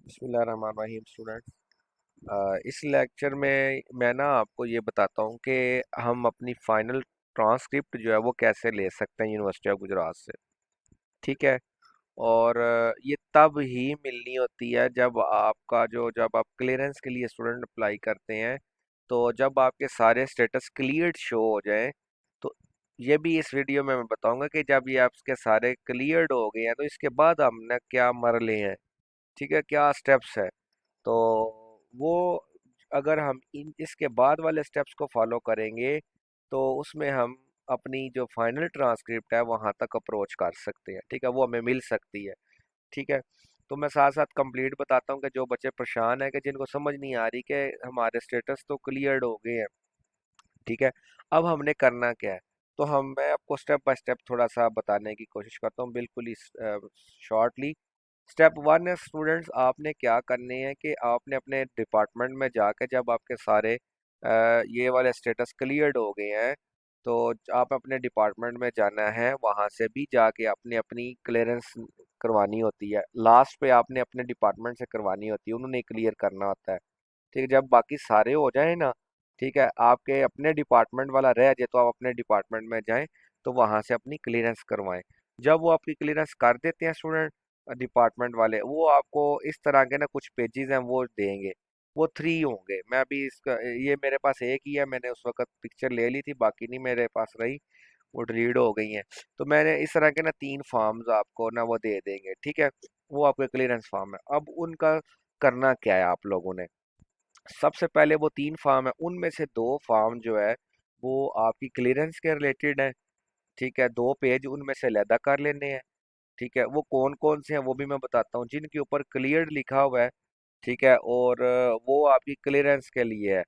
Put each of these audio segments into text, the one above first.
बिस्मिल्लाहिर्रहमानिर्रहीम स्टूडेंट्स। इस लेक्चर में मैं ना आपको ये बताता हूँ कि हम अपनी फाइनल ट्रांसक्रिप्ट जो है वो कैसे ले सकते हैं यूनिवर्सिटी ऑफ गुजरात से। ठीक है। और ये तब ही मिलनी होती है जब आप क्लियरेंस के लिए स्टूडेंट अप्लाई करते हैं। तो जब आपके सारे स्टेटस क्लियर्ड शो हो जाएं, तो ये भी इस वीडियो में मैं बताऊंगा कि जब ये आपके सारे क्लियर्ड हो गए हैं तो इसके बाद हमने क्या मरले हैं। ठीक है, क्या स्टेप्स है। तो वो अगर हम इन इसके बाद वाले स्टेप्स को फॉलो करेंगे तो उसमें हम अपनी जो फाइनल ट्रांसक्रिप्ट है वहां तक अप्रोच कर सकते हैं। ठीक है, वो हमें मिल सकती है। ठीक है। तो मैं साथ साथ कंप्लीट बताता हूँ कि जो बच्चे परेशान है कि जिनको समझ नहीं आ रही कि हमारे स्टेटस तो क्लियर्ड हो गए हैं। ठीक है। अब हमने करना क्या है। तो मैं आपको स्टेप बाय स्टेप थोड़ा सा बताने की कोशिश करता हूँ, बिल्कुल ही शॉर्टली। स्टेप वन है स्टूडेंट्स, आपने क्या करने हैं कि आपने अपने डिपार्टमेंट में जाकर जब आपके सारे ये वाले स्टेटस क्लियर्ड हो गए हैं, तो आप अपने डिपार्टमेंट में जाना है। वहां से भी जाके आपने अपनी क्लियरेंस करवानी होती है। लास्ट पे आपने अपने डिपार्टमेंट से करवानी होती है, उन्होंने क्लियर करना होता है। ठीक है, जब बाकी सारे हो जाए ना, ठीक है, आपके अपने डिपार्टमेंट वाला रह जाए तो आप अपने डिपार्टमेंट में जाएं, तो वहां से अपनी क्लियरेंस करवाएं। जब वो आपकी क्लियरेंस कर देते हैं स्टूडेंट, डिपार्टमेंट वाले, वो आपको इस तरह के ना कुछ पेजेस हैं वो देंगे। वो 3 होंगे। मैं अभी इसका ये मेरे पास एक ही है, मैंने उस वक्त पिक्चर ले ली थी, बाकी नहीं मेरे पास रही, वो डिलीट हो गई हैं। तो मैंने इस तरह के ना 3 फॉर्म्स आपको ना वो दे देंगे। ठीक है, वो आपके क्लियरेंस फॉर्म है। अब उनका करना क्या है आप लोगों ने। सबसे पहले वो 3 फार्म है, उनमें से 2 फार्म जो है वो आपकी क्लियरेंस के रिलेटेड है। ठीक है, 2 पेज उनमें से अलहदा कर लेने हैं। ठीक है, वो कौन कौन से हैं वो भी मैं बताता हूँ, जिनके ऊपर क्लियर लिखा हुआ है। ठीक है, और वो आपकी क्लियरेंस के लिए है।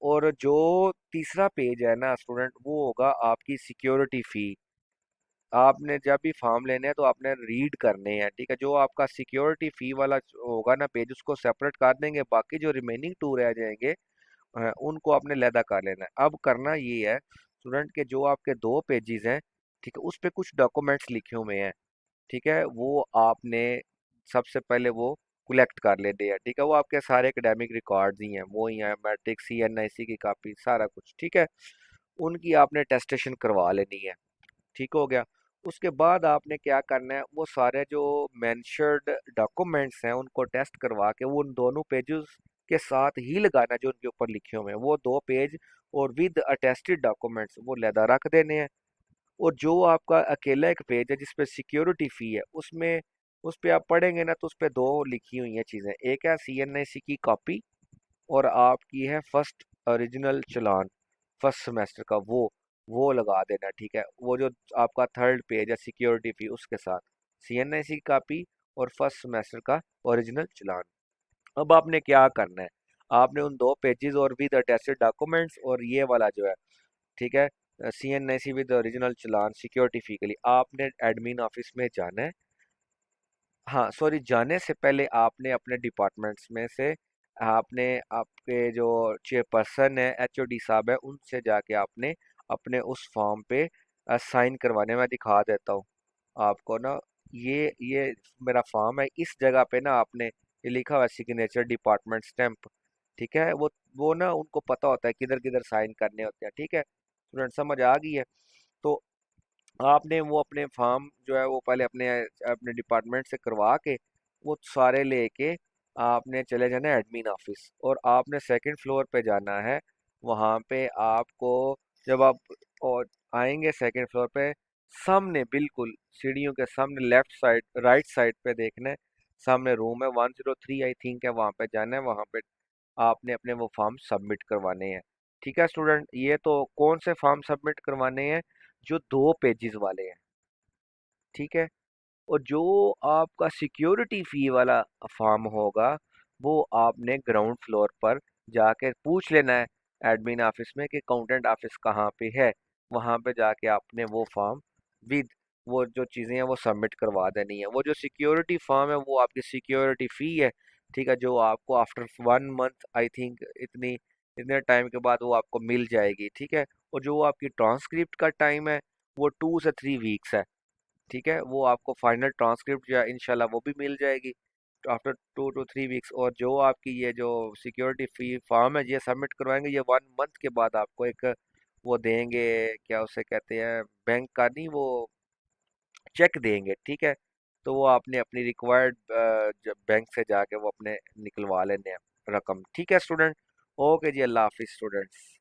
और जो तीसरा पेज है ना स्टूडेंट, वो होगा आपकी सिक्योरिटी फी। आपने जब भी फॉर्म लेने हैं तो आपने रीड करने हैं। ठीक है, जो आपका सिक्योरिटी फी वाला होगा ना पेज, उसको सेपरेट कर देंगे, बाकी जो रिमेनिंग 2 रह जाएंगे उनको आपने लैदा कर लेना है। अब करना ये है स्टूडेंट के जो आपके 2 पेजेस हैं, ठीक है, उस पे कुछ डॉक्यूमेंट्स लिखे हुए हैं। ठीक है, वो आपने सबसे पहले वो कलेक्ट कर लेते हैं। ठीक है, वो आपके सारे एकेडमिक रिकॉर्ड्स ही हैं, वो ही हैं, मैट्रिक CNIC की कॉपी सारा कुछ। ठीक है, उनकी आपने टेस्टेशन करवा लेनी है। ठीक हो गया। उसके बाद आपने क्या करना है, वो सारे जो मेंशर्ड डॉक्यूमेंट्स हैं उनको टेस्ट करवा के वो उन दोनों पेजेस के साथ ही लगाना जो उनके ऊपर लिखे हुए हैं, वो 2 पेज और विद अटेस्टेड डॉक्यूमेंट्स वो लहदा रख देने हैं। और जो आपका अकेला एक पेज है जिसपे सिक्योरिटी फी है, उसमें उस पे आप पढ़ेंगे ना तो उस पे 2 लिखी हुई हैं चीजें। एक है CNIC की कॉपी, और आपकी है फर्स्ट ओरिजिनल चालान फर्स्ट सेमेस्टर का, वो लगा देना। ठीक है, वो जो आपका थर्ड पेज है सिक्योरिटी फी उसके साथ CNIC की कॉपी और फर्स्ट सेमेस्टर का ओरिजिनल चालान। अब आपने क्या करना है, आपने उन 2 पेजेस और विद अटेस्टेड डॉक्यूमेंट्स और ये वाला जो है, ठीक है, CNIC विद ओरिजिनल चालान सिक्योरिटी फी के लिए आपने एडमिन ऑफिस में जाना है। हाँ सॉरी, जाने से पहले आपने अपने डिपार्टमेंट्स में से आपने आपके जो चेयरपर्सन है HOD साहब है उनसे जाके आपने अपने उस फॉर्म पे साइन करवाने। मैं दिखा देता हूँ आपको ना, ये मेरा फॉर्म है, इस जगह पे ना आपने ये लिखा हुआ है सिग्नेचर डिपार्टमेंट स्टैंप। ठीक है, वो ना उनको पता होता है किधर किधर साइन करने होते हैं। ठीक है, स्टूडेंट समझ आ गई है। तो आपने वो अपने फॉर्म जो है वो पहले अपने अपने डिपार्टमेंट से करवा के वो सारे लेके आपने चले जाना है एडमिन ऑफिस, और आपने सेकंड फ्लोर पे जाना है। वहाँ पे आपको जब आप और आएंगे सेकंड फ्लोर पे, सामने बिल्कुल सीढ़ियों के सामने लेफ्ट साइड राइट साइड पे देखना है, सामने रूम है 103 आई थिंक है, वहाँ पे जाना है। वहाँ पे आपने अपने वो फॉर्म सबमिट करवाने हैं। ठीक है स्टूडेंट, ये तो कौन से फॉर्म सबमिट करवाने हैं, जो 2 पेजेस वाले हैं। ठीक है, और जो आपका सिक्योरिटी फी वाला फॉर्म होगा, वो आपने ग्राउंड फ्लोर पर जाके पूछ लेना है एडमिन ऑफिस में कि अकाउंटेंट ऑफिस कहाँ पे है। वहां पे जाके आपने वो फॉर्म विद वो जो चीज़ें हैं वो सबमिट करवा देनी है। वो जो सिक्योरिटी फॉर्म है वो आपकी सिक्योरिटी फी है। ठीक है, जो आपको आफ्टर 1 मंथ आई थिंक इतने टाइम के बाद वो आपको मिल जाएगी। ठीक है, और जो आपकी ट्रांसक्रिप्ट का टाइम है वो 2 से 3 वीक्स है। ठीक है, वो आपको फाइनल ट्रांसक्रिप्ट जो है इंशाल्लाह वो भी मिल जाएगी। After 2 to 3 weeks. और जो आपकी ये जो सिक्योरिटी फी फॉर्म है ये सबमिट करवाएंगे, ये 1 मंथ के बाद आपको एक वो देंगे, क्या उसे कहते हैं, बैंक का नहीं वो चेक देंगे, ठीक है। तो वो आपने अपनी रिक्वायर्ड बैंक से जाके वो अपने निकलवा लेने हैं रकम, ठीक है स्टूडेंट। ओके जी, अल्लाह हाफिज स्टूडेंट्स।